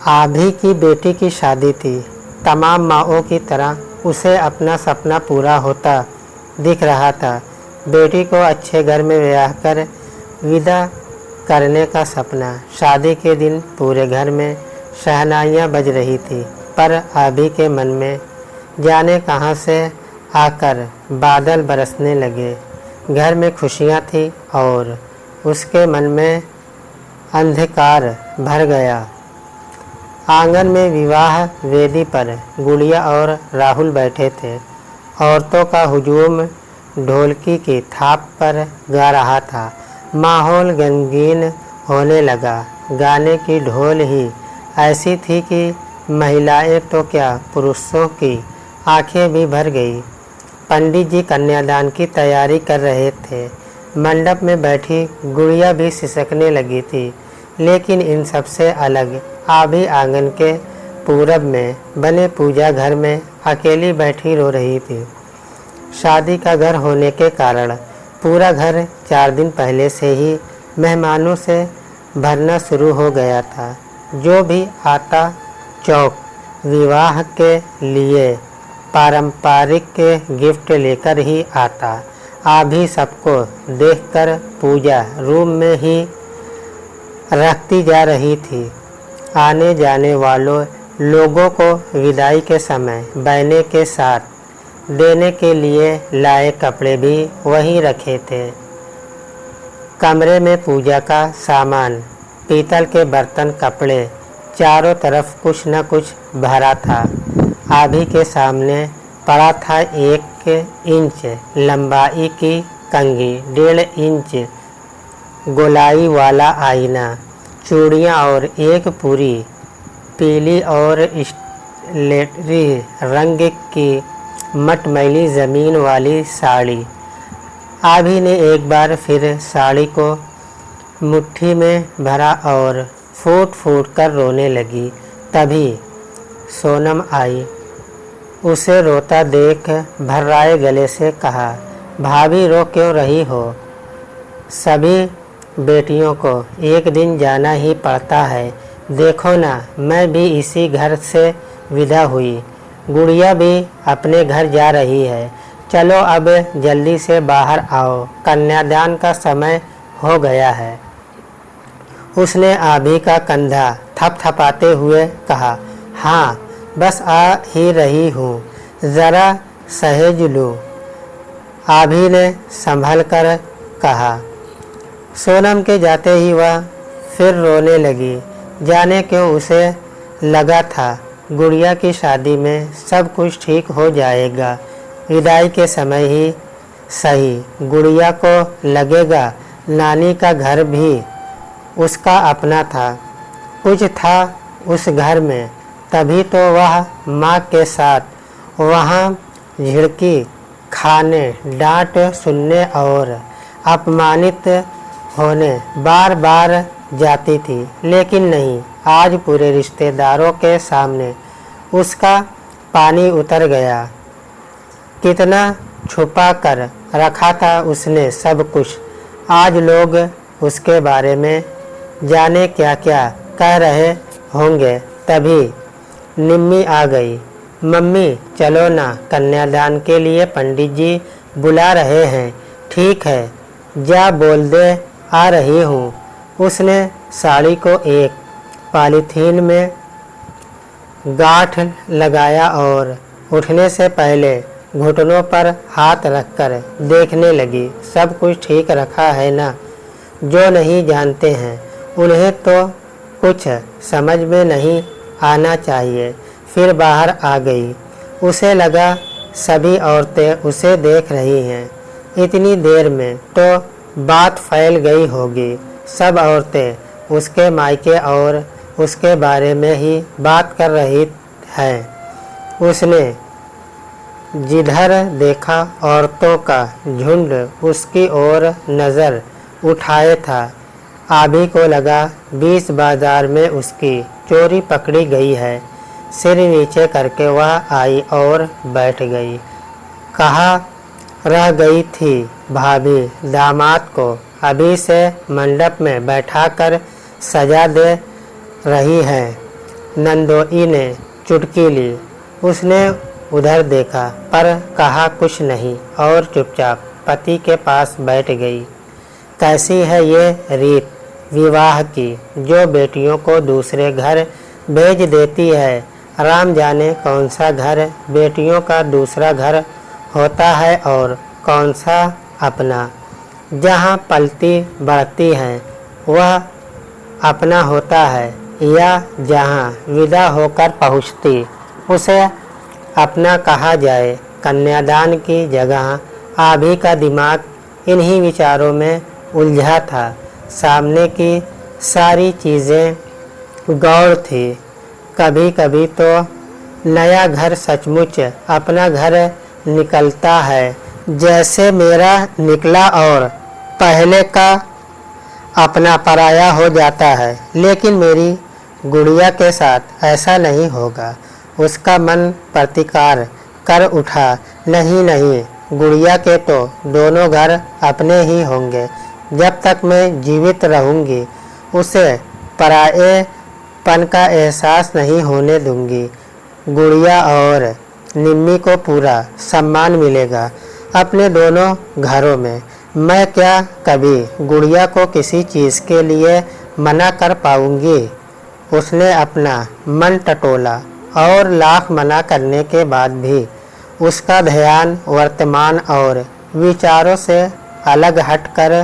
आभी की बेटी की शादी थी। तमाम माँओं की तरह उसे अपना सपना पूरा होता दिख रहा था। बेटी को अच्छे घर में ब्याह कर विदा करने का सपना। शादी के दिन पूरे घर में शहनाइयाँ बज रही थी, पर आभी के मन में जाने कहाँ से आकर बादल बरसने लगे। घर में खुशियाँ थी और उसके मन में अंधकार भर गया। आंगन में विवाह वेदी पर गुड़िया और राहुल बैठे थे। औरतों का हुजूम ढोलकी की थाप पर गा रहा था। माहौल गमगीन होने लगा। गाने की ढोल ही ऐसी थी कि महिलाएं तो क्या, पुरुषों की आंखें भी भर गई। पंडित जी कन्यादान की तैयारी कर रहे थे। मंडप में बैठी गुड़िया भी सिसकने लगी थी, लेकिन इन सबसे अलग आभी आंगन के पूरब में बने पूजा घर में अकेली बैठी रो रही थी। शादी का घर होने के कारण पूरा घर 4 दिन पहले से ही मेहमानों से भरना शुरू हो गया था। जो भी आता चौक विवाह के लिए पारंपरिक के गिफ्ट लेकर ही आता। आभी सबको देखकर पूजा रूम में ही रखती जा रही थी। आने जाने वालों लोगों को विदाई के समय बहने के साथ देने के लिए लाए कपड़े भी वहीं रखे थे। कमरे में पूजा का सामान, पीतल के बर्तन, कपड़े, चारों तरफ कुछ न कुछ भरा था। आभी के सामने पड़ा था 1 इंच लंबाई की कंघी, 1.5 इंच गोलाई वाला आईना, चूड़ियाँ और एक पूरी पीली और स्लेटी रंग की मटमैली ज़मीन वाली साड़ी। आभी ने एक बार फिर साड़ी को मुट्ठी में भरा और फूट फूट कर रोने लगी। तभी सोनम आई। उसे रोता देख भर्राए गले से कहा, भाभी रो क्यों रही हो? सभी बेटियों को एक दिन जाना ही पड़ता है। देखो ना, मैं भी इसी घर से विदा हुई। गुड़िया भी अपने घर जा रही है। चलो अब जल्दी से बाहर आओ, कन्यादान का समय हो गया है। उसने आभी का कंधा थपथपाते हुए कहा, हाँ बस आ ही रही हूँ, ज़रा सहेज लूँ। आभी ने संभल कर कहा। सोनम के जाते ही वह फिर रोने लगी। जाने क्यों उसे लगा था गुड़िया की शादी में सब कुछ ठीक हो जाएगा। विदाई के समय ही सही गुड़िया को लगेगा नानी का घर भी उसका अपना था। कुछ था उस घर में, तभी तो वह माँ के साथ वहाँ झिड़की खाने, डांट सुनने और अपमानित होने बार बार जाती थी। लेकिन नहीं, आज पूरे रिश्तेदारों के सामने उसका पानी उतर गया। कितना छुपा कर रखा था उसने सब कुछ। आज लोग उसके बारे में जाने क्या क्या कह रहे होंगे। तभी निम्मी आ गई। मम्मी चलो ना, कन्यादान के लिए पंडित जी बुला रहे हैं। ठीक है, जा बोल दे आ रही हूँ। उसने साड़ी को एक पॉलीथीन में गांठ लगाया और उठने से पहले घुटनों पर हाथ रखकर देखने लगी। सब कुछ ठीक रखा है ना? जो नहीं जानते हैं उन्हें तो कुछ समझ में नहीं आना चाहिए। फिर बाहर आ गई। उसे लगा सभी औरतें उसे देख रही हैं। इतनी देर में तो बात फैल गई होगी। सब औरतें उसके मायके और उसके बारे में ही बात कर रही हैं। उसने जिधर देखा औरतों का झुंड उसकी ओर नज़र उठाए था। आभी को लगा 20 बाजार में उसकी चोरी पकड़ी गई है। सिर नीचे करके वह आई और बैठ गई। कहाँ रह गई थी भाभी? दामाद को अभी से मंडप में बैठाकर सजा दे रही है। नंदोई ने चुटकी ली। उसने उधर देखा पर कहा कुछ नहीं और चुपचाप पति के पास बैठ गई। कैसी है ये रीत विवाह की जो बेटियों को दूसरे घर भेज देती है। राम जाने कौन सा घर बेटियों का दूसरा घर होता है और कौन सा अपना। जहाँ पलती बढ़ती हैं वह अपना होता है या जहाँ विदा होकर पहुँचती उसे अपना कहा जाए। कन्यादान की जगह आभी का दिमाग इन्हीं विचारों में उलझा था। सामने की सारी चीज़ें गौर थी। कभी कभी तो नया घर सचमुच अपना घर निकलता है जैसे मेरा निकला और पहले का अपना पराया हो जाता है। लेकिन मेरी गुड़िया के साथ ऐसा नहीं होगा। उसका मन प्रतिकार कर उठा। नहीं नहीं, गुड़िया के तो दोनों घर अपने ही होंगे। जब तक मैं जीवित रहूँगी उसे पराएपन का एहसास नहीं होने दूंगी। गुड़िया और निम्मी को पूरा सम्मान मिलेगा अपने दोनों घरों में। मैं क्या कभी गुड़िया को किसी चीज़ के लिए मना कर पाऊंगी? उसने अपना मन टटोला और लाख मना करने के बाद भी उसका ध्यान वर्तमान और विचारों से अलग हटकर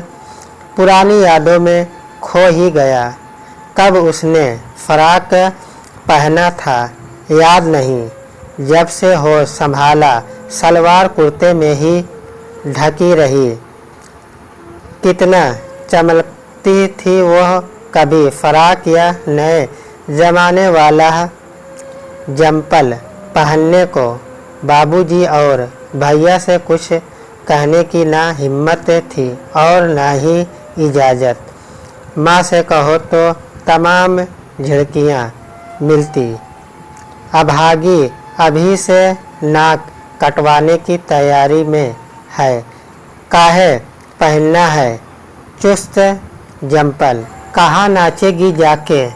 पुरानी यादों में खो ही गया। कब उसने फराक पहना था याद नहीं। जब से होश संभाला सलवार कुर्ते में ही ढकी रही। कितना चमकती थी वह। कभी फराक या नए ज़माने वाला जम्पल पहनने को बाबूजी और भैया से कुछ कहने की ना हिम्मत थी और ना ही इजाज़त। माँ से कहो तो तमाम झिड़कियाँ मिलती। अभागी अभी से नाक कटवाने की तैयारी में है। काहे पहनना है चुस्त जम्पल? कहाँ नाचेगी जाके?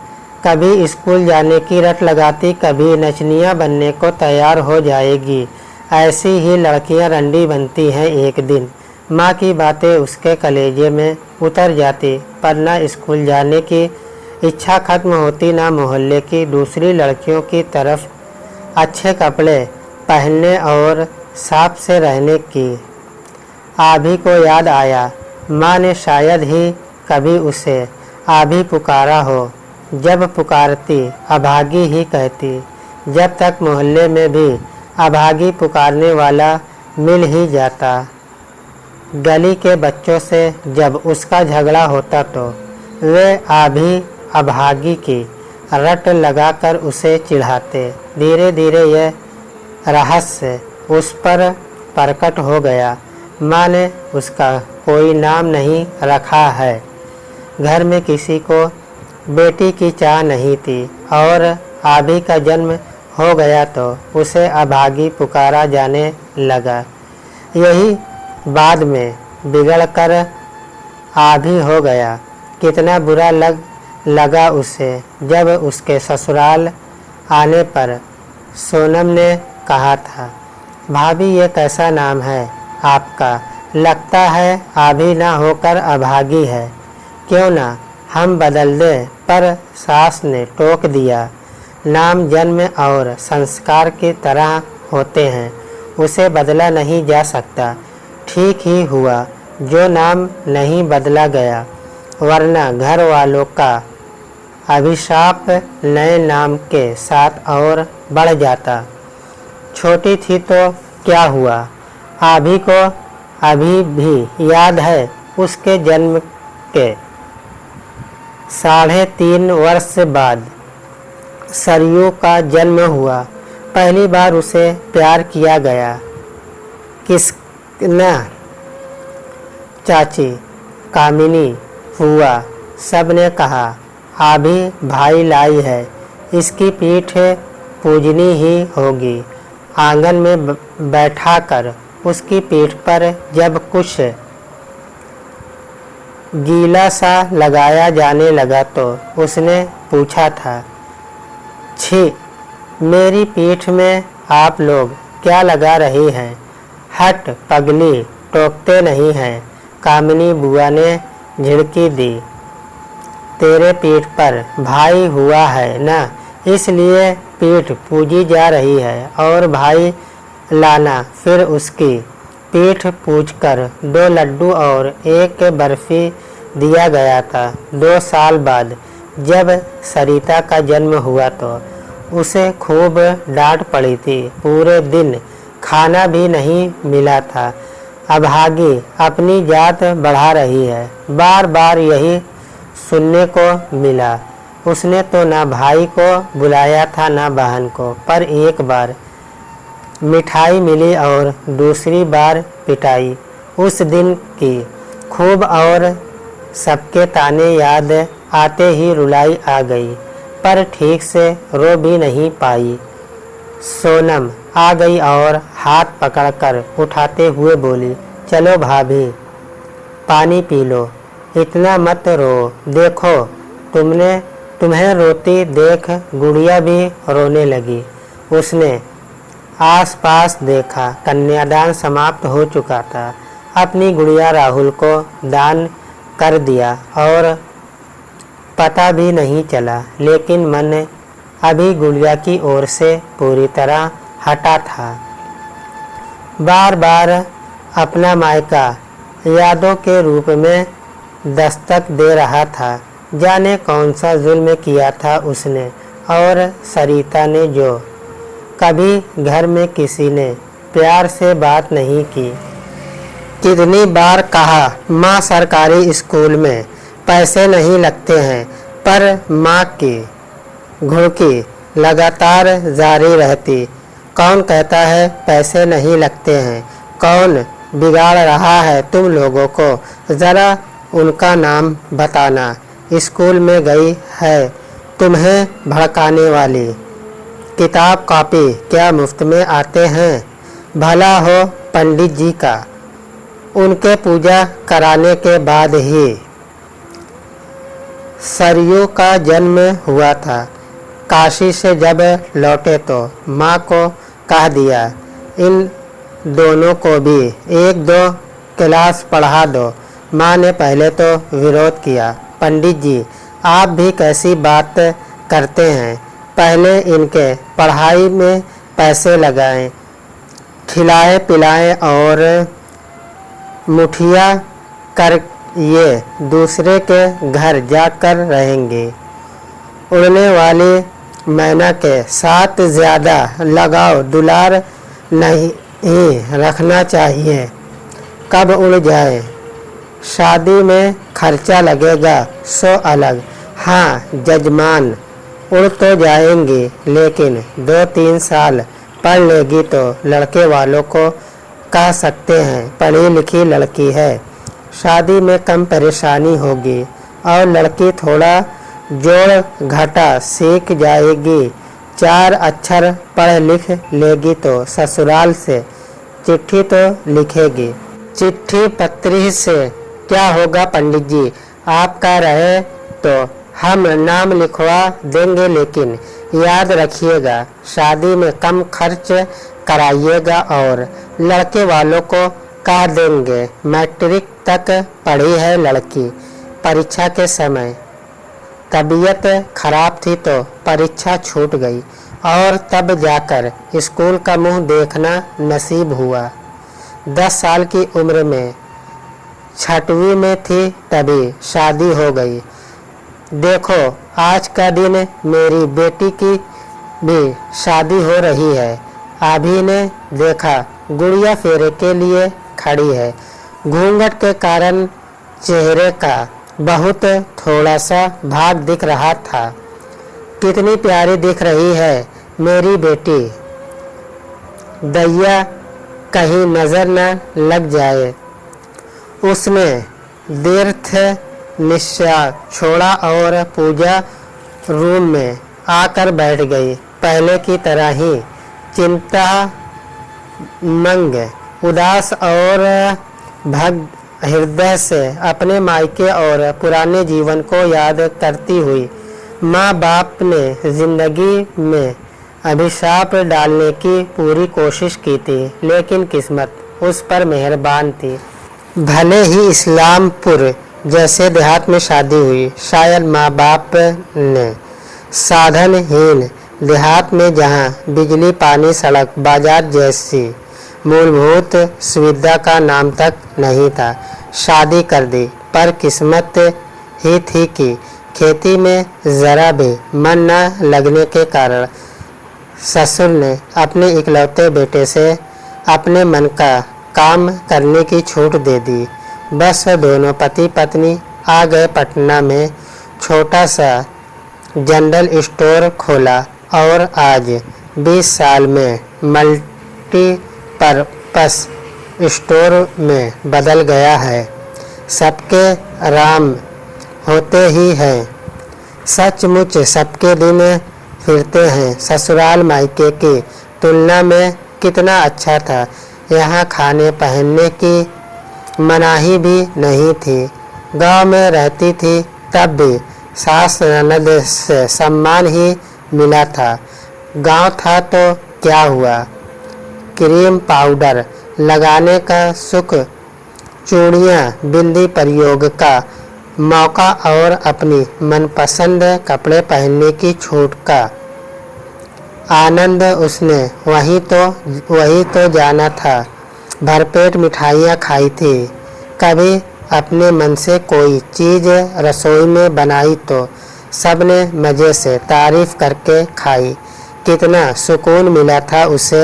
कभी स्कूल जाने की रट लगाती, कभी नचनिया बनने को तैयार हो जाएगी। ऐसी ही लड़कियां रंडी बनती हैं एक दिन। माँ की बातें उसके कलेजे में उतर जाती पर न स्कूल जाने की इच्छा खत्म होती न मोहल्ले की दूसरी लड़कियों की तरफ अच्छे कपड़े पहनने और साफ से रहने की। आभी को याद आया माँ ने शायद ही कभी उसे आभी पुकारा हो। जब पुकारती अभागी ही कहती। जब तक मोहल्ले में भी अभागी पुकारने वाला मिल ही जाता। गली के बच्चों से जब उसका झगड़ा होता तो वे आभी अभागी की रट लगाकर उसे चिढ़ाते। धीरे धीरे यह रहस्य उस पर प्रकट हो गया। माँ ने उसका कोई नाम नहीं रखा है। घर में किसी को बेटी की चाह नहीं थी और आभी का जन्म हो गया तो उसे अभागी पुकारा जाने लगा। यही बाद में बिगड़कर आभी हो गया। कितना बुरा लगा उसे जब उसके ससुराल आने पर सोनम ने कहा था, भाभी ये कैसा नाम है आपका? लगता है आभी ना होकर अभागी है। क्यों ना हम बदल दें? पर सास ने टोक दिया। नाम जन्म और संस्कार की तरह होते हैं, उसे बदला नहीं जा सकता। ठीक ही हुआ जो नाम नहीं बदला गया, वरना घर वालों का अभिशाप नए नाम के साथ और बढ़ जाता। छोटी थी तो क्या हुआ? आभी को अभी भी याद है उसके जन्म के 3.5 वर्ष बाद सरयू का जन्म हुआ। पहली बार उसे प्यार किया गया। किसना? चाची, कामिनी, हुआ, सब ने कहा आभी भाई लाई है, इसकी पीठ पूजनी ही होगी। आंगन में बैठाकर उसकी पीठ पर जब कुछ गीला सा लगाया जाने लगा तो उसने पूछा था, छी, मेरी पीठ में आप लोग क्या लगा रही हैं? हट पगली, टोकते नहीं हैं। कामिनी बुआ ने झिड़की दी। तेरे पीठ पर भाई हुआ है ना, इसलिए पीठ पूजी जा रही है और भाई लाना फिर उसकी पीठ पूजकर 2 लड्डू और 1 बर्फी दिया गया था। 2 साल बाद जब सरिता का जन्म हुआ तो उसे खूब डांट पड़ी थी। पूरे दिन खाना भी नहीं मिला था। अभागी अपनी जात बढ़ा रही है, बार बार यही सुनने को मिला। उसने तो ना भाई को बुलाया था ना बहन को, पर एक बार मिठाई मिली और दूसरी बार पिटाई उस दिन की खूब और सबके ताने याद आते ही रुलाई आ गई, पर ठीक से रो भी नहीं पाई। सोनम आ गई और हाथ पकड़कर उठाते हुए बोली, चलो भाभी, पानी पी लो, इतना मत रो। देखो तुम्हें रोती देख गुड़िया भी रोने लगी। उसने आसपास देखा, कन्यादान समाप्त हो चुका था। अपनी गुड़िया राहुल को दान कर दिया और पता भी नहीं चला, लेकिन मन अभी गुड़िया की ओर से पूरी तरह हटा था। बार बार अपना मायका यादों के रूप में दस्तक दे रहा था। जाने कौन सा जुल्म किया था उसने और सरिता ने, जो कभी घर में किसी ने प्यार से बात नहीं की। कितनी बार कहा, माँ सरकारी स्कूल में पैसे नहीं लगते हैं, पर माँ की घुड़की लगातार जारी रहती। कौन कहता है पैसे नहीं लगते हैं? कौन बिगाड़ रहा है तुम लोगों को? ज़रा उनका नाम बताना। स्कूल में गई है तुम्हें भड़काने वाली। किताब कॉपी क्या मुफ्त में आते हैं? भला हो पंडित जी का, उनके पूजा कराने के बाद ही सरयू का जन्म हुआ था। काशी से जब लौटे तो माँ को कह दिया, इन दोनों को भी 1-2 क्लास पढ़ा दो। माँ ने पहले तो विरोध किया। पंडित जी, आप भी कैसी बात करते हैं? पहले इनके पढ़ाई में पैसे लगाएं, खिलाए पिलाएं और मुठिया कर ये दूसरे के घर जाकर रहेंगे। उड़ने वाली मैना के साथ ज़्यादा लगाव दुलार नहीं रखना चाहिए। कब उड़ जाए, शादी में खर्चा लगेगा सो अलग। हाँ जजमान, उड़ तो जाएंगी, लेकिन 2-3 साल पढ़ लेगी तो लड़के वालों को कह सकते हैं पढ़ी लिखी लड़की है। शादी में कम परेशानी होगी और लड़की थोड़ा जोड़ घटा सीख जाएगी। 4 अक्षर पढ़ लिख लेगी तो ससुराल से चिट्ठी तो लिखेगी। चिट्ठी पत्री से क्या होगा पंडित जी? आप कह रहे तो हम नाम लिखवा देंगे, लेकिन याद रखिएगा शादी में कम खर्च कराइएगा और लड़के वालों को कह देंगे मैट्रिक तक पढ़ी है लड़की। परीक्षा के समय तबीयत खराब थी तो परीक्षा छूट गई और तब जाकर स्कूल का मुंह देखना नसीब हुआ। 10 साल की उम्र में 6वीं में थी तभी शादी हो गई। देखो आज का दिन मेरी बेटी की भी शादी हो रही है। अभी ने देखा गुड़िया फेरे के लिए खड़ी है। घूंघट के कारण चेहरे का बहुत थोड़ा सा भाग दिख रहा था। कितनी प्यारी दिख रही है मेरी बेटी, दैया कहीं नजर न लग जाए। उसने दीर्घ निश्वास छोड़ा और पूजा रूम में आकर बैठ गई। पहले की तरह ही चिंता मंग, उदास और भग हृदय से अपने मायके और पुराने जीवन को याद करती हुई माँ बाप ने जिंदगी में अभिशाप डालने की पूरी कोशिश की थी, लेकिन किस्मत उस पर मेहरबान थी। भले ही इस्लामपुर जैसे देहात में शादी हुई, शायद माँ बाप ने साधनहीन देहात में जहाँ बिजली, पानी, सड़क, बाजार जैसी मूलभूत सुविधा का नाम तक नहीं था, शादी कर दी। पर किस्मत ही थी कि खेती में ज़रा भी मन न लगने के कारण ससुर ने अपने इकलौते बेटे से अपने मन का काम करने की छूट दे दी। बस दोनों पति पत्नी आ गए पटना में, छोटा सा जनरल स्टोर खोला और आज 20 साल में मल्टीपर्पस स्टोर में बदल गया है। सबके राम होते ही हैं, सचमुच सबके दिन फिरते हैं। ससुराल मायके की तुलना में कितना अच्छा था। यहाँ खाने पहनने की मनाही भी नहीं थी। गांव में रहती थी तब भी सास ननद से सम्मान ही मिला था। गांव था तो क्या हुआ, क्रीम पाउडर लगाने का सुख, चूड़ियाँ बिंदी प्रयोग का मौका और अपनी मनपसंद कपड़े पहनने की छूट का आनंद उसने वही तो जाना था। भरपेट मिठाइयाँ खाई थी। कभी अपने मन से कोई चीज़ रसोई में बनाई तो सबने मज़े से तारीफ़ करके खाई। कितना सुकून मिला था उसे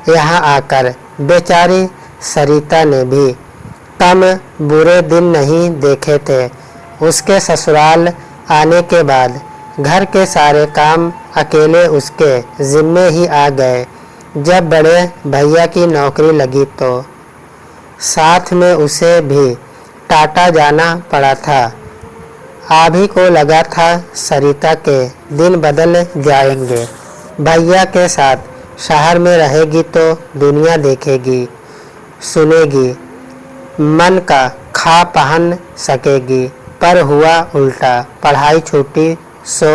यहाँ आकर। बेचारी सरिता ने भी कम बुरे दिन नहीं देखे थे। उसके ससुराल आने के बाद घर के सारे काम अकेले उसके जिम्मे ही आ गए। जब बड़े भैया की नौकरी लगी तो साथ में उसे भी टाटा जाना पड़ा था। आभी को लगा था सरिता के दिन बदल जाएंगे। भैया के साथ शहर में रहेगी तो दुनिया देखेगी, सुनेगी, मन का खा पहन सकेगी। पर हुआ उल्टा। पढ़ाई छूटी सो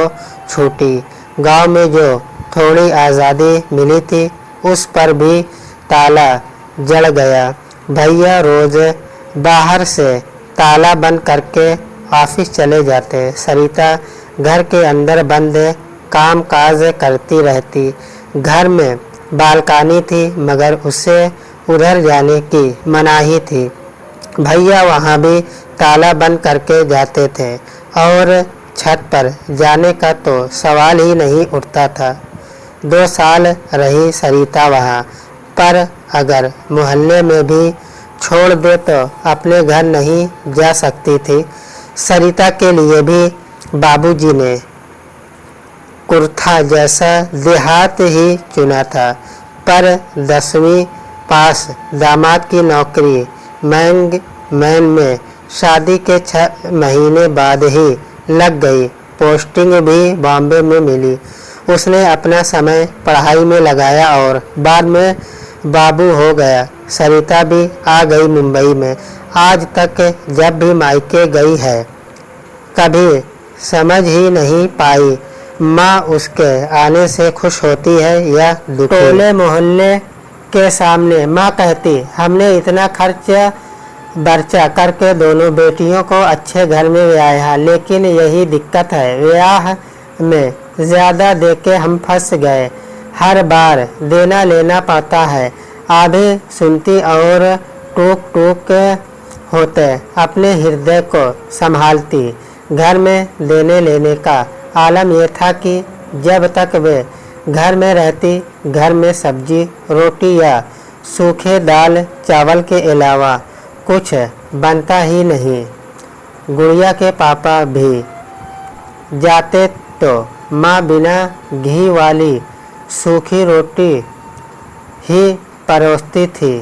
छूटी। गांव में जो थोड़ी आज़ादी मिली थी उस पर भी ताला जड़ गया। भैया रोज़ बाहर से ताला बंद करके ऑफिस चले जाते। सरिता घर के अंदर बंद काम काज करती रहती। घर में बालकनी थी मगर उसे उधर जाने की मनाही थी। भैया वहाँ भी ताला बंद करके जाते थे और छत पर जाने का तो सवाल ही नहीं उठता था। 2 साल रही सरिता वहाँ, पर अगर मोहल्ले में भी छोड़ दे तो अपने घर नहीं जा सकती थी। सरिता के लिए भी बाबूजी ने कुर्था जैसा देहात ही चुना था। पर 10वीं पास दामाद की नौकरी मैन में शादी के 6 महीने बाद ही लग गई। पोस्टिंग भी बॉम्बे में मिली। उसने अपना समय पढ़ाई में लगाया और बाद में बाबू हो गया। सरिता भी आ गई मुंबई में। आज तक जब भी मायके गई है कभी समझ ही नहीं पाई माँ उसके आने से खुश होती है या दुखी। टोले मोहल्ले के सामने माँ कहती, हमने इतना खर्च बर्चा करके दोनों बेटियों को अच्छे घर में ब्याया, लेकिन यही दिक्कत है, ब्याह में ज़्यादा देके हम फंस गए। हर बार देना लेना पड़ता है। आधे सुनती और टूक टूक होते अपने हृदय को संभालती। घर में देने लेने का आलम यह था कि जब तक वे घर में रहती, घर में सब्जी रोटी या सूखे दाल चावल के अलावा कुछ बनता ही नहीं। गुड़िया के पापा भी जाते तो माँ बिना घी वाली सूखी रोटी ही परोसती थी।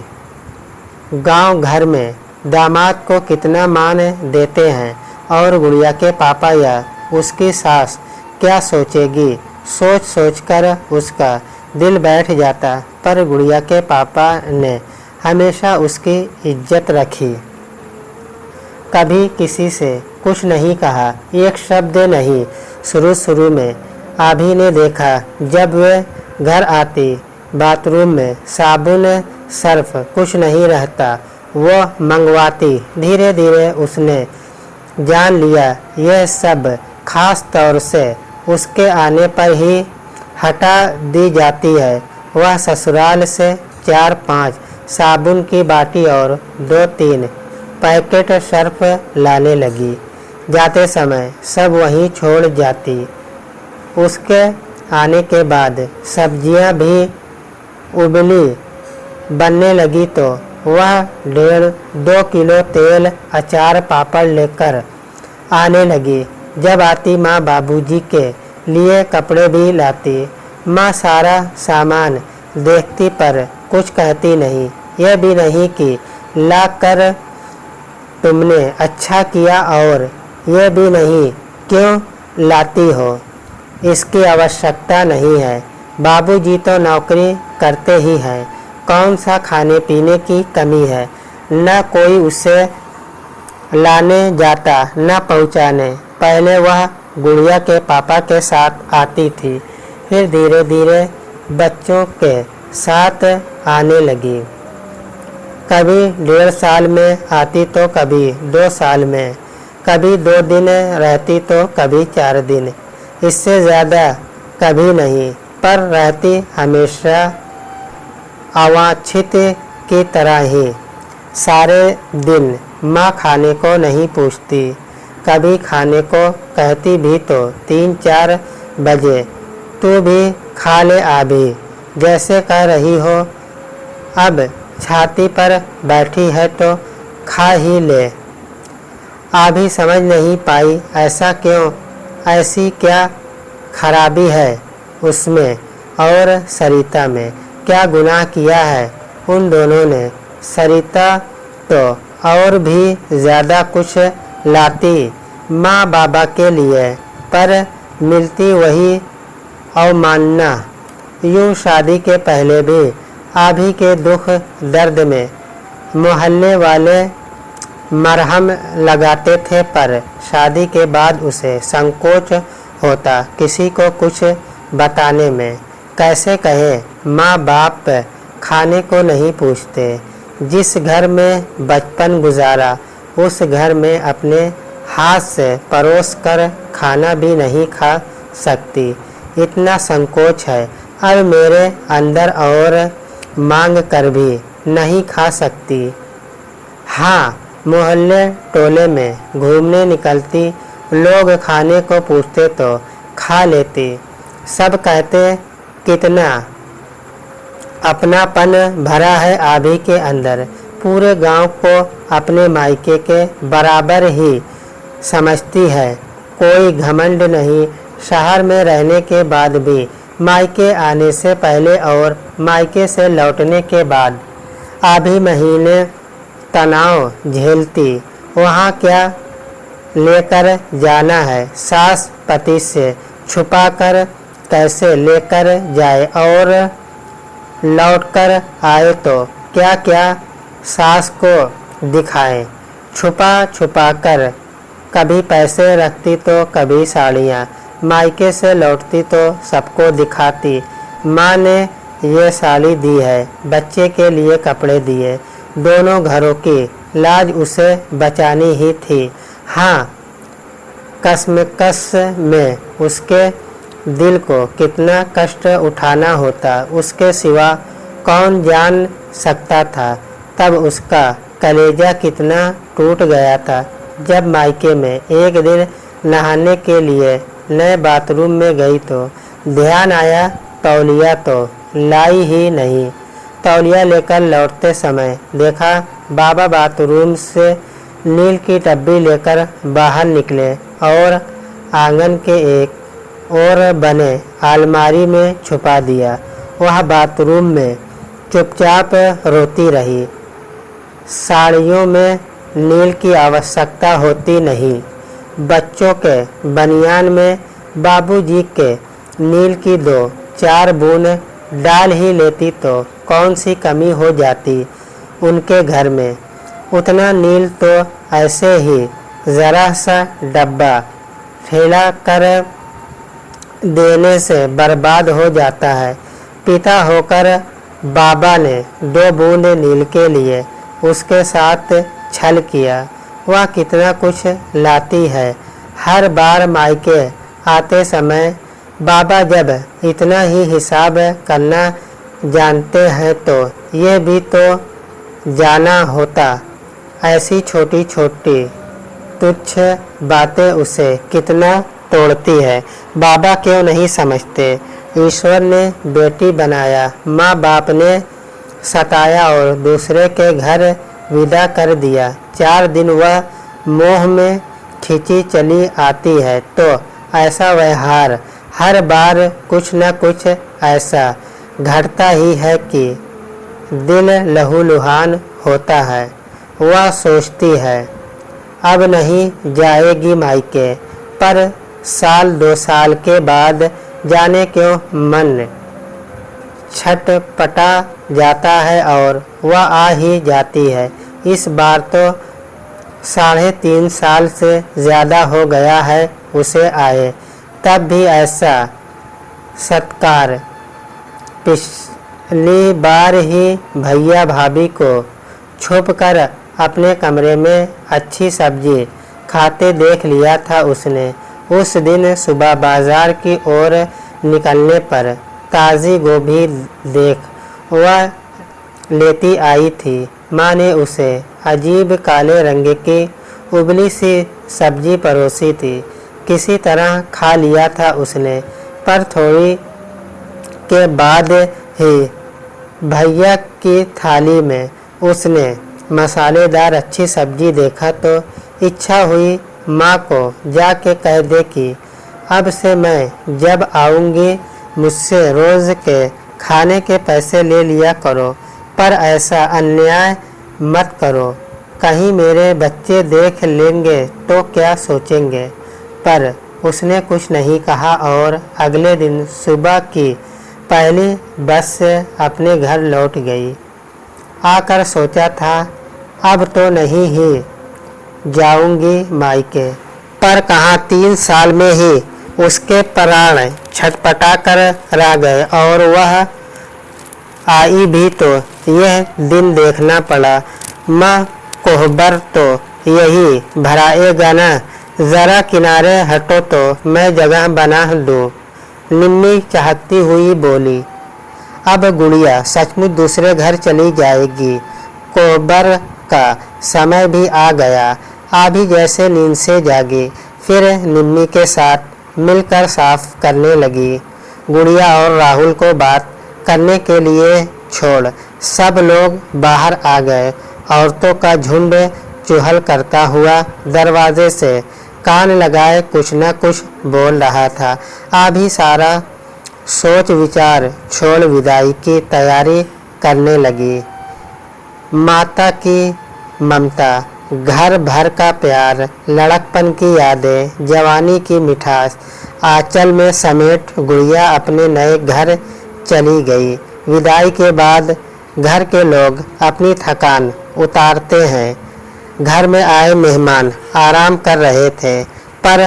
गांव घर में दामाद को कितना मान देते हैं और गुड़िया के पापा या उसकी सास क्या सोचेगी, सोच सोचकर उसका दिल बैठ जाता। पर गुड़िया के पापा ने हमेशा उसकी इज्जत रखी। कभी किसी से कुछ नहीं कहा, एक शब्द नहीं। शुरू में आभी ने देखा, जब वे घर आती बाथरूम में साबुन सर्फ कुछ नहीं रहता, वो मंगवाती। धीरे धीरे उसने जान लिया यह सब खास तौर से उसके आने पर ही हटा दी जाती है। वह ससुराल से 4-5 साबुन की बाटी और 2-3 पैकेट सर्फ लाने लगी। जाते समय सब वहीं छोड़ जाती। उसके आने के बाद सब्जियां भी उबली बनने लगी तो वह 1.5-2 किलो तेल, अचार, पापड़ लेकर आने लगी। जब आती माँ बाबूजी के लिए कपड़े भी लाती। माँ सारा सामान देखती पर कुछ कहती नहीं। यह भी नहीं कि ला कर तुमने अच्छा किया, और यह भी नहीं क्यों लाती हो, इसकी आवश्यकता नहीं है। बाबूजी तो नौकरी करते ही हैं, कौन सा खाने पीने की कमी है। न कोई उसे लाने जाता न पहुँचाने। पहले वह गुड़िया के पापा के साथ आती थी, फिर धीरे धीरे बच्चों के साथ आने लगी। कभी 1.5 साल में आती तो कभी 2 साल में, कभी 2 दिन रहती तो कभी 4 दिन, इससे ज़्यादा कभी नहीं। पर रहती हमेशा अवांछित की तरह ही। सारे दिन माँ खाने को नहीं पूछती, कभी खाने को कहती भी तो 3-4 बजे, तू भी खा ले आभी, जैसे कह रही हो। अब छाती पर बैठी है तो खा ही ले। आभी समझ नहीं पाई ऐसा क्यों, ऐसी क्या खराबी है उसमें और सरिता में, क्या गुनाह किया है उन दोनों ने। सरिता तो और भी ज़्यादा कुछ लाती माँ बाबा के लिए, पर मिलती वही अवमानना। यूँ शादी के पहले भी आभी के दुख दर्द में मोहल्ले वाले मरहम लगाते थे, पर शादी के बाद उसे संकोच होता किसी को कुछ बताने में। कैसे कहे, माँ बाप खाने को नहीं पूछते। जिस घर में बचपन गुजारा उस घर में अपने हाथ से परोस कर खाना भी नहीं खा सकती, इतना संकोच है अब मेरे अंदर, और मांग कर भी नहीं खा सकती। हाँ, मोहल्ले टोले में घूमने निकलती, लोग खाने को पूछते तो खा लेती। सब कहते कितना अपनापन भरा है आभी के अंदर, पूरे गांव को अपने मायके के बराबर ही समझती है, कोई घमंड नहीं। शहर में रहने के बाद भी, मायके आने से पहले और मायके से लौटने के बाद आभी महीने तनाव झेलती। वहाँ क्या लेकर जाना है, सास पति से छुपाकर कैसे लेकर जाए, और लौटकर आए तो क्या क्या सास को दिखाएं। छुपा छुपा कर कभी पैसे रखती तो कभी साड़ियाँ, मायके से लौटती तो सबको दिखाती। माँ ने ये साड़ी दी है, बच्चे के लिए कपड़े दिए, दोनों घरों की लाज उसे बचानी ही थी। हाँ, कसमकस में उसके दिल को कितना कष्ट उठाना होता, उसके सिवा कौन जान सकता था। तब उसका कलेजा कितना टूट गया था जब मायके में एक दिन नहाने के लिए नए बाथरूम में गई तो ध्यान आया तौलिया तो लाई ही नहीं। तौलिया लेकर लौटते समय देखा बाबा बाथरूम से नील की डब्बी लेकर बाहर निकले और आंगन के एक और बने अलमारी में छुपा दिया। वह बाथरूम में चुपचाप रोती रही। साड़ियों में नील की आवश्यकता होती नहीं। बच्चों के बनियान में बाबूजी के नील की 2-4 बूंद डाल ही लेती तो कौन सी कमी हो जाती उनके घर में। उतना नील तो ऐसे ही ज़रा सा डब्बा फैला कर देने से बर्बाद हो जाता है। पिता होकर बाबा ने 2 बूंद नील के लिए उसके साथ छल किया। वह कितना कुछ लाती है। हर बार मायके आते समय बाबा जब इतना ही हिसाब करना जानते हैं तो ये भी तो जाना होता। ऐसी छोटी छोटी तुच्छ बातें उसे कितना तोड़ती है। बाबा क्यों नहीं समझते? ईश्वर ने बेटी बनाया, माँ बाप ने सताया और दूसरे के घर विदा कर दिया। 4 दिन वह मोह में खिंची चली आती है तो ऐसा व्यवहार हर बार कुछ न कुछ ऐसा घटता ही है कि दिल लहूलुहान होता है। वह सोचती है अब नहीं जाएगी मायके, पर साल 2 साल के बाद जाने क्यों मन छटपटा जाता है और वह आ ही जाती है। इस बार तो 3.5 साल से ज़्यादा हो गया है उसे आए, तब भी ऐसा सत्कार। पिछली बार ही भैया भाभी को छुपकर अपने कमरे में अच्छी सब्जी खाते देख लिया था उसने। उस दिन सुबह बाजार की ओर निकलने पर ताज़ी गोभी देख वह लेती आई थी। माँ ने उसे अजीब काले रंग की उबली सी सब्जी परोसी थी। किसी तरह खा लिया था उसने, पर थोड़ी के बाद ही भैया की थाली में उसने मसालेदार अच्छी सब्जी देखा तो इच्छा हुई माँ को जाके कह दे कि अब से मैं जब आऊँगी मुझसे रोज़ के खाने के पैसे ले लिया करो, पर ऐसा अन्याय मत करो। कहीं मेरे बच्चे देख लेंगे तो क्या सोचेंगे। पर उसने कुछ नहीं कहा और अगले दिन सुबह की पहली बस से अपने घर लौट गई। आकर सोचा था अब तो नहीं ही जाऊंगी मायके, पर कहाँ 3 साल में ही उसके प्राण छटपटा कर रह गए और वह आई भी तो यह दिन देखना पड़ा। माँ कोहबर तो यही भराएगा ना, ज़रा किनारे हटो तो मैं जगह बना दूँ। निम्मी चाहती हुई बोली। अब गुड़िया सचमुच दूसरे घर चली जाएगी। कोहबर का समय भी आ गया। अभी जैसे नींद से जागी, फिर निम्मी के साथ मिलकर साफ करने लगी। गुड़िया और राहुल को बात करने के लिए छोड़ सब लोग बाहर आ गए। औरतों का झुंड चुहल करता हुआ दरवाजे से कान लगाए कुछ न कुछ बोल रहा था। अभी सारा सोच विचार छोड़ विदाई की तैयारी करने लगी। माता की ममता, घर भर का प्यार, लड़कपन की यादें, जवानी की मिठास आंचल में समेट गुड़िया अपने नए घर चली गई। विदाई के बाद घर के लोग अपनी थकान उतारते हैं। घर में आए मेहमान आराम कर रहे थे, पर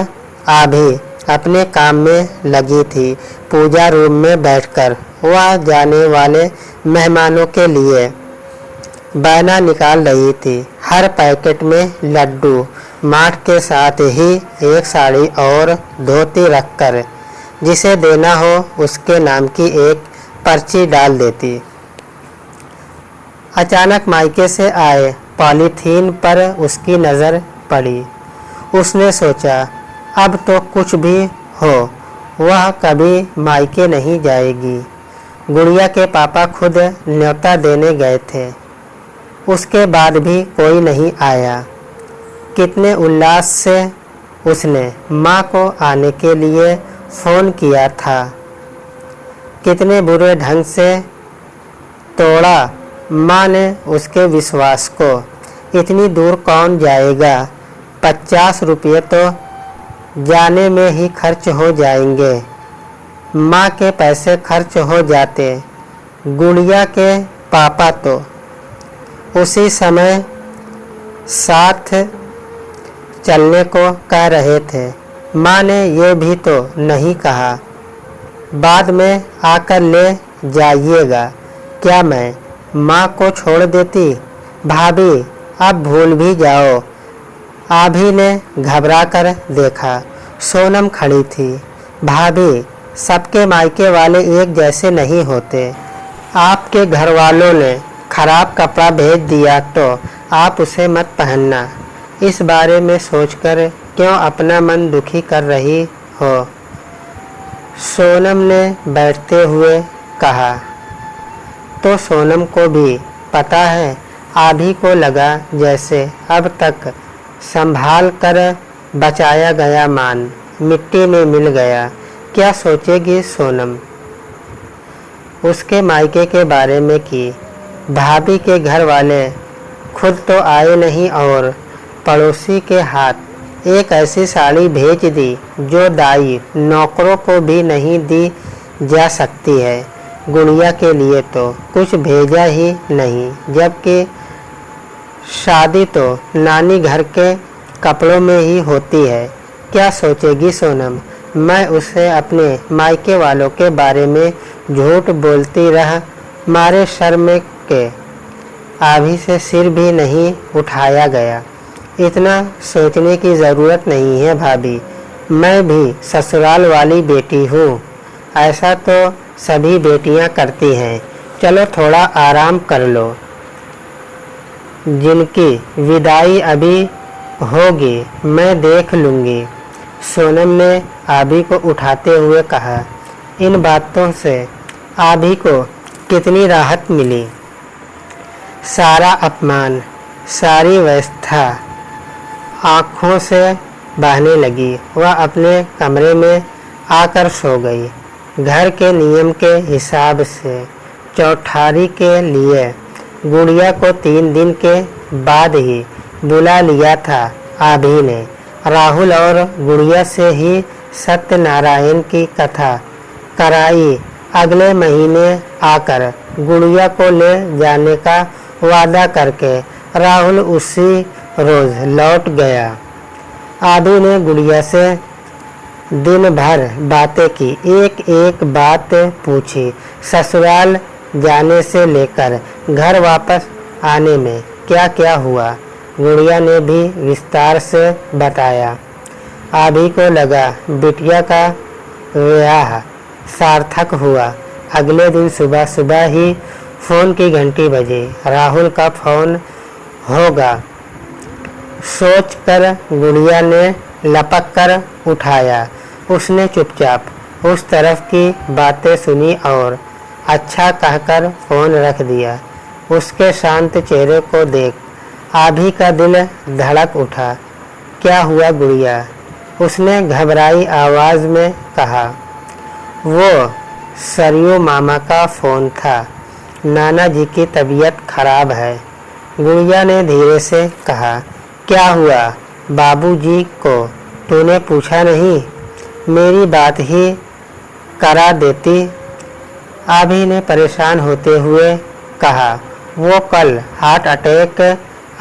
अभी अपने काम में लगी थी। पूजा रूम में बैठकर वह जाने वाले मेहमानों के लिए बैना निकाल रही थी। हर पैकेट में लड्डू, माठ के साथ ही एक साड़ी और धोती रखकर जिसे देना हो उसके नाम की एक पर्ची डाल देती। अचानक मायके से आए पॉलीथीन पर उसकी नज़र पड़ी। उसने सोचा अब तो कुछ भी हो वह कभी मायके नहीं जाएगी। गुड़िया के पापा खुद न्योता देने गए थे, उसके बाद भी कोई नहीं आया। कितने उल्लास से उसने माँ को आने के लिए फ़ोन किया था, कितने बुरे ढंग से तोड़ा माँ ने उसके विश्वास को। इतनी दूर कौन जाएगा, 50 रुपये तो जाने में ही खर्च हो जाएंगे। माँ के पैसे खर्च हो जाते। गुड़िया के पापा तो उसी समय साथ चलने को कह रहे थे। माँ ने ये भी तो नहीं कहा बाद में आकर ले जाइएगा। क्या मैं माँ को छोड़ देती? भाभी अब भूल भी जाओ। आभी ने घबरा कर देखा। सोनम खड़ी थी। भाभी सबके मायके वाले एक जैसे नहीं होते। आपके घर वालों ने खराब कपड़ा भेज दिया तो आप उसे मत पहनना। इस बारे में सोचकर क्यों अपना मन दुखी कर रही हो? सोनम ने बैठते हुए कहा। तो सोनम को भी पता है। आभी को लगा जैसे अब तक संभाल कर बचाया गया मान मिट्टी में मिल गया। क्या सोचेगी सोनम उसके मायके के बारे में कि भाभी के घर वाले खुद तो आए नहीं और पड़ोसी के हाथ एक ऐसी साड़ी भेज दी जो दाई नौकरों को भी नहीं दी जा सकती है। गुड़िया के लिए तो कुछ भेजा ही नहीं, जबकि शादी तो नानी घर के कपड़ों में ही होती है। क्या सोचेगी सोनम? मैं उसे अपने मायके वालों के बारे में झूठ बोलती रह मारे शर्म के आभी से सिर भी नहीं उठाया गया। इतना सोचने की ज़रूरत नहीं है भाभी, मैं भी ससुराल वाली बेटी हूँ। ऐसा तो सभी बेटियाँ करती हैं। चलो थोड़ा आराम कर लो। जिनकी विदाई अभी होगी मैं देख लूँगी। सोनम ने आभी को उठाते हुए कहा। इन बातों से आभी को कितनी राहत मिली। सारा अपमान, सारी व्यवस्था आँखों से बहने लगी। वह अपने कमरे में आकर सो गई। घर के नियम के हिसाब से चौठारी के लिए गुड़िया को 3 दिन के बाद ही बुला लिया था। आभी ने राहुल और गुड़िया से ही सत्यनारायण की कथा कराई। अगले महीने आकर गुड़िया को ले जाने का वादा करके राहुल उसी रोज लौट गया। आभी ने गुड़िया से दिन भर बातें की, एक एक बात पूछी। ससुराल जाने से लेकर घर वापस आने में क्या क्या हुआ गुड़िया ने भी विस्तार से बताया। आभी को लगा बिटिया का विवाह सार्थक हुआ। अगले दिन सुबह सुबह ही फ़ोन की घंटी बजी। राहुल का फ़ोन होगा सोचकर गुड़िया ने लपक कर उठाया। उसने चुपचाप उस तरफ की बातें सुनी और अच्छा कहकर फ़ोन रख दिया। उसके शांत चेहरे को देख आभी का दिल धड़क उठा। क्या हुआ गुड़िया? उसने घबराई आवाज़ में कहा। वो सरयू मामा का फ़ोन था। नाना जी की तबीयत खराब है। गुड़िया ने धीरे से कहा। क्या हुआ? बाबूजी को तूने पूछा नहीं? मेरी बात ही करा देती। आभी ने परेशान होते हुए कहा। वो कल हार्ट अटैक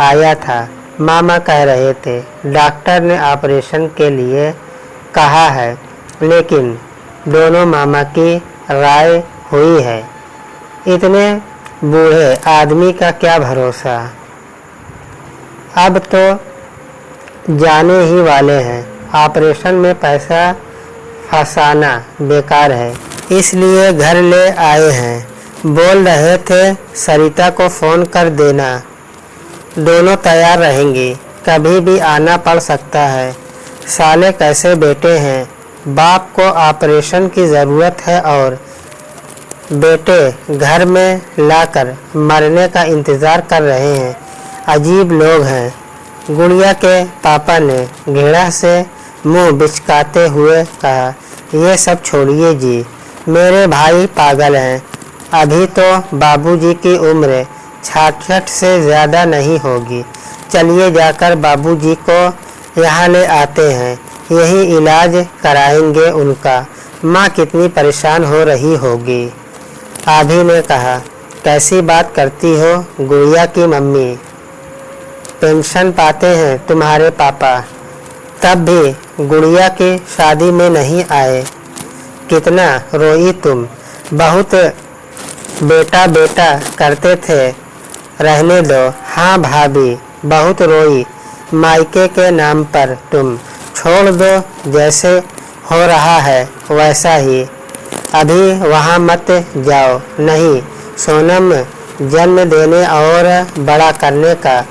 आया था, मामा कह रहे थे। डॉक्टर ने ऑपरेशन के लिए कहा है, लेकिन दोनों मामा की राय हुई है। इतने बूढ़े आदमी का क्या भरोसा। अब तो जाने ही वाले हैं। ऑपरेशन में पैसा फंसाना बेकार है, इसलिए घर ले आए हैं। बोल रहे थे सरिता को फ़ोन कर देना, दोनों तैयार रहेंगी। कभी भी आना पड़ सकता है। साले कैसे बेटे हैं। बाप को ऑपरेशन की ज़रूरत है और बेटे घर में लाकर मरने का इंतज़ार कर रहे हैं। अजीब लोग हैं। गुड़िया के पापा ने घृणा से मुंह बिचकाते हुए कहा। ये सब छोड़िए जी, मेरे भाई पागल हैं। अभी तो बाबूजी की उम्र 66 से ज़्यादा नहीं होगी। चलिए जाकर बाबूजी को यहाँ ले आते हैं, यही इलाज कराएंगे उनका। माँ कितनी परेशान हो रही होगी। आभी ने कहा। कैसी बात करती हो गुड़िया की मम्मी? पेंशन पाते हैं तुम्हारे पापा, तब भी गुड़िया की शादी में नहीं आए। कितना रोई तुम, बहुत बेटा बेटा करते थे, रहने दो। हाँ भाभी, बहुत रोई, मायके के नाम पर तुम छोड़ दो, जैसे हो रहा है वैसा ही। अभी वहाँ मत जाओ। नहीं सोनम, जन्म देने और बड़ा करने का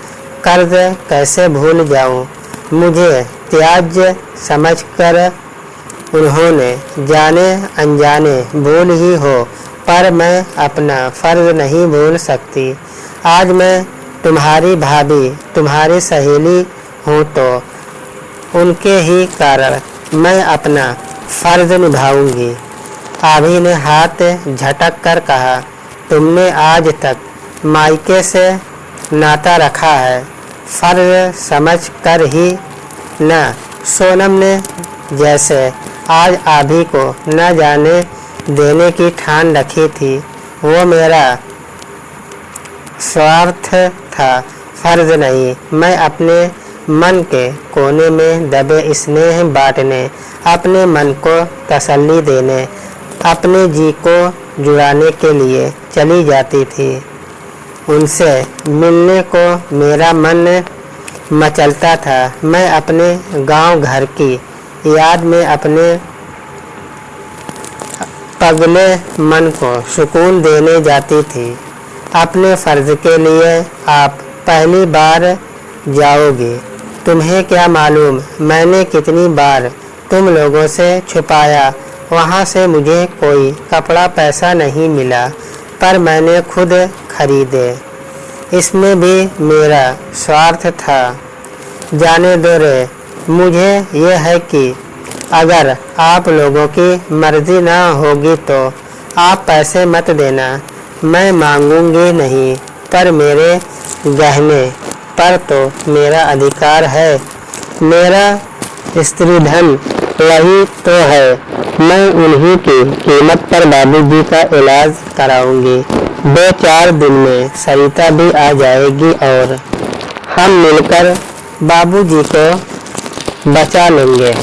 कर्ज कैसे भूल जाऊँ। मुझे त्याज्य समझकर उन्होंने जाने अनजाने भूल ही हो, पर मैं अपना फर्ज नहीं भूल सकती। आज मैं तुम्हारी भाभी, तुम्हारी सहेली हूँ, तो उनके ही कारण मैं अपना फर्ज निभाऊंगी। आभी ने हाथ झटक कर कहा, तुमने आज तक मायके से नाता रखा है, फर्ज समझ कर ही न। सोनम ने जैसे आज आभी को न जाने देने की ठान रखी थी, वो मेरा स्वार्थ था, फर्ज नहीं। मैं अपने मन के कोने में दबे स्नेह बांटने, अपने मन को तसल्ली देने, अपने जी को जुड़ाने के लिए चली जाती थी। उनसे मिलने को मेरा मन मचलता था। मैं अपने गांव घर की याद में अपने पगले मन को सुकून देने जाती थी। अपने फर्ज के लिए आप पहली बार जाओगे। तुम्हें क्या मालूम मैंने कितनी बार तुम लोगों से छुपाया। वहाँ से मुझे कोई कपड़ा पैसा नहीं मिला, पर मैंने खुद खरीदे। इसमें भी मेरा स्वार्थ था। जाने दो रे, मुझे यह है कि अगर आप लोगों की मर्जी ना होगी तो आप पैसे मत देना। मैं मांगूंगी नहीं, पर मेरे गहने पर तो मेरा अधिकार है। मेरा स्त्री धन वही तो है। मैं उन्हीं की कीमत पर बाबूजी का इलाज कराऊंगी। 2-4 दिन में सरिता भी आ जाएगी और हम मिलकर बाबूजी को बचा लेंगे।